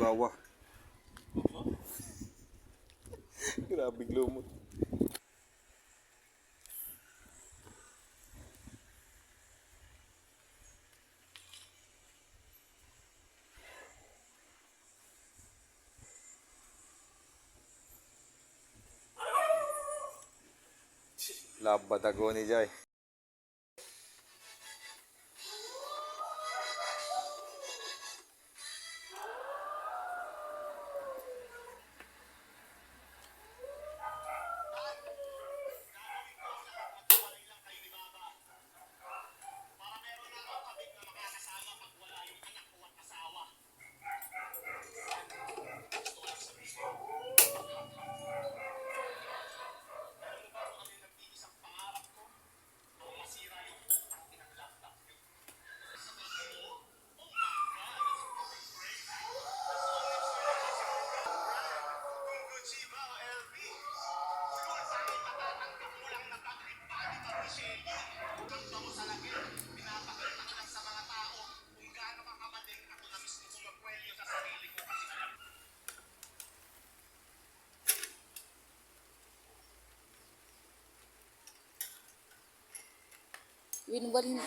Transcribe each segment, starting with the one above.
gawa. Grabe glumot. Labad ako ni Jai. Winbalin.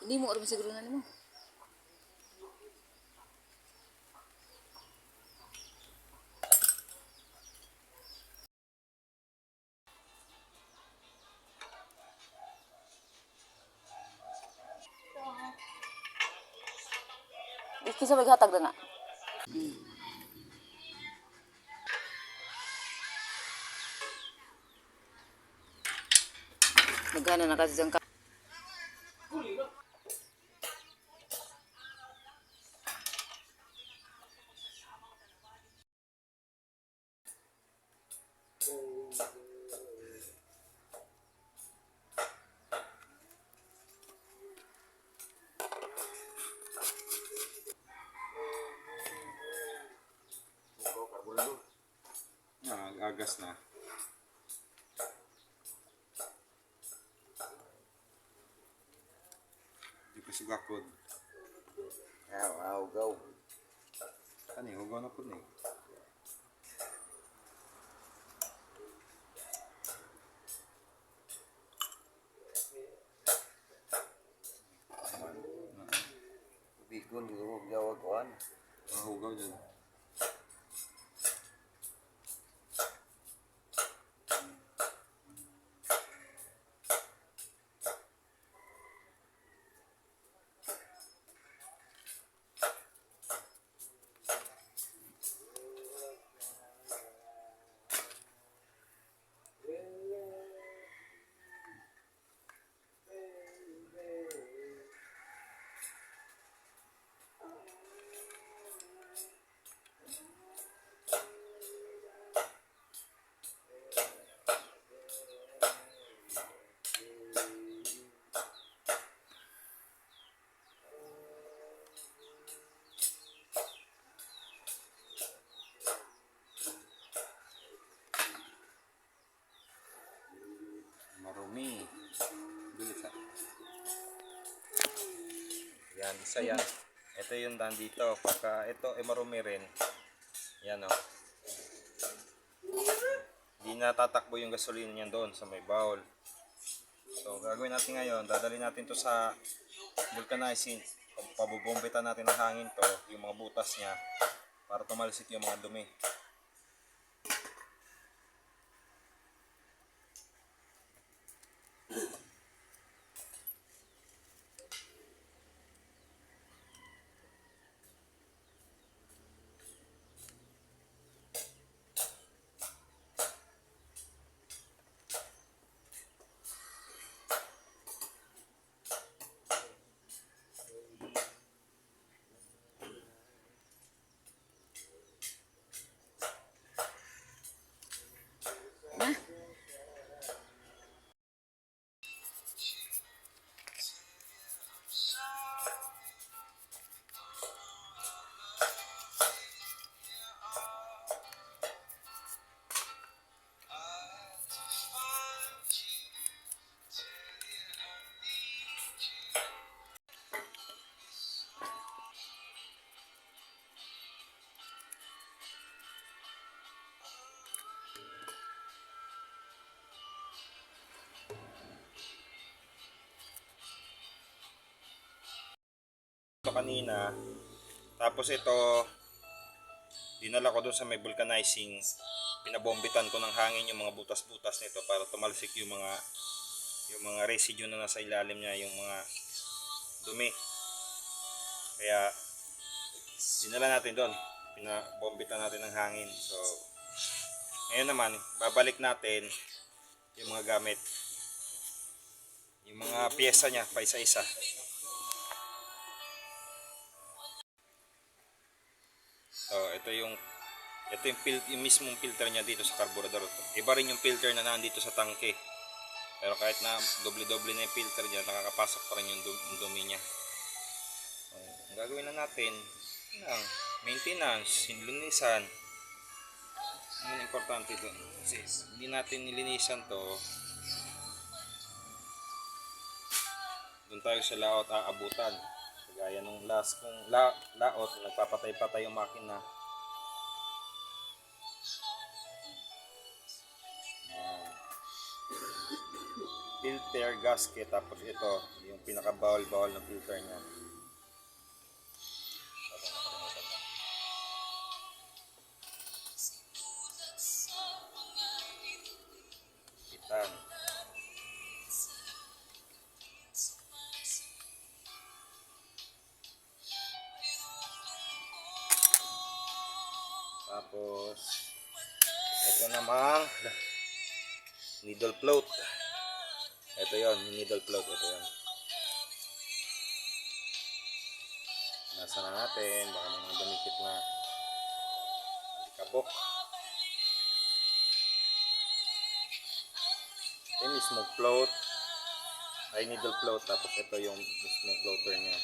Hindi mo alam siguro na mo. Kisa maghatag na na. Magana na kasi dyan ka. Agas na. Di pa sugakod. Go. Kani, hugaw na po ni. Bigon di ko gawag kuan. Hugaw dyan. Marumi. Bilis ha. Yan, isa yan. Ito yung dan dito. Pagka ito ay marumi rin. Yan o. Hindi natatakbo yung gasolina niyan doon sa may bowl. So, gagawin natin ngayon. Dadalhin natin to sa vulcanizing. Pabubombitan natin ng hangin to. Yung mga butas niya. Para tumalsik yung mga dumi. nito kanina. Tapos ito, dinala ko doon sa may vulcanizing. Pinabombitan ko ng hangin yung mga butas-butas nito para tumalsik yung mga residue na nasa ilalim niya, yung mga dumi. Kaya dinala natin doon. Pinabombitan natin ng hangin. So ngayon naman, babalik natin yung mga gamit. Yung mga piyesa niya pa isa-isa. So, yung mismong filter niya dito sa carburetor. Iba rin yung filter na nandito sa tangke. Pero kahit na doble-doble na yung filter niya, nakakapasok pa rin yung dumi niya. So, ang gagawin na natin, maintenance, linisan. Ang importante doon. Kasi hindi natin nilinisan to, doon tayo sa laot aabutan. Kagaya nung last kong laot, nagpapatay-patay yung makina. Filter, gasket, tapos ito, yung pinaka-bawal-bawal ng filter niya. Pitan. Tapos, ito namang needle float. Ito yon, yung needle float. Ito yon. Nasa na natin, baka may mga dumikit na kabok. Ito yung mismong float. Ay, needle float. Tapos ito yung mismong floater niya.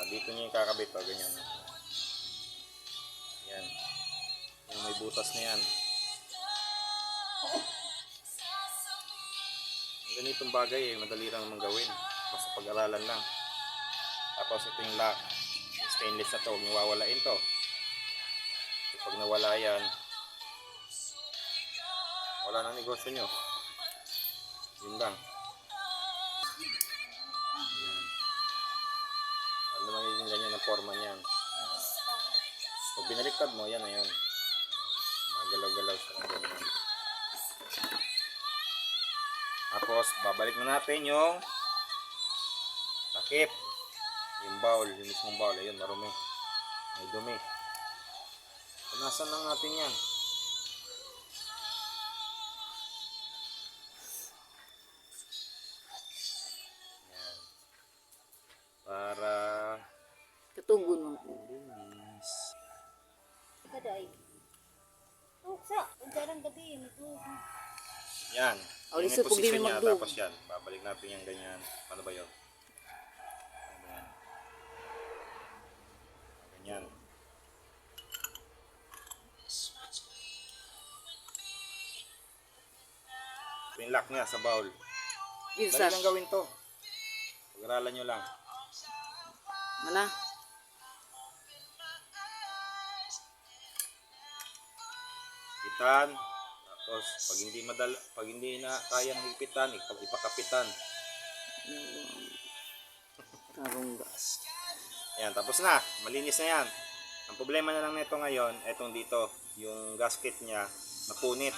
Dito niya yung kakabit. Ganyan. Yan. Yung may butas na yan. Ganitong bagay madali lang naman gawin. Basta pag-aralan lang. Tapos ito yung lock. Stainless na to. Huwag niwawalain to. So, pag nawala yan, wala nang negosyo nyo. Yun lang. Ano magiging ganyan ang forma niyan. Pag binaliktad mo, yan na yan. Magalaw-galaw siya ng ganyan. Tapos, babalik na natin yung takip. Yung bowl, yung mismong bowl. Ayun, marumi. May dumi. Punasan lang natin yan. Yan. Para Katugon mo. linis. Kaday. Tuksa, untarang gabi, matulog. Yan. Oh, Yan lisod yung pag di position mo niya. magdug. Tapos yan. Babalik natin yung ganyan. Paano ba yun? Ganyan. Ganyan. Ito yung lock niya sa bowl. Isa. Dali lang gawin to. Pag-aralan nyo lang. Mana? Hipitan. Tapos pag hindi na kayang hipitan, ipakapitan. Karong Yan, tapos na. Malinis na yan. Ang problema na lang nito ngayon, etong dito, yung gasket niya napunit.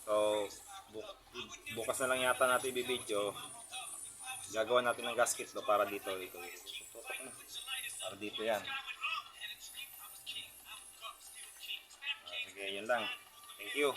So, bukas na lang yata natin i-video. Gagawa natin ng gasket to para dito. Para dito yan. Sige, yun lang. Thank you.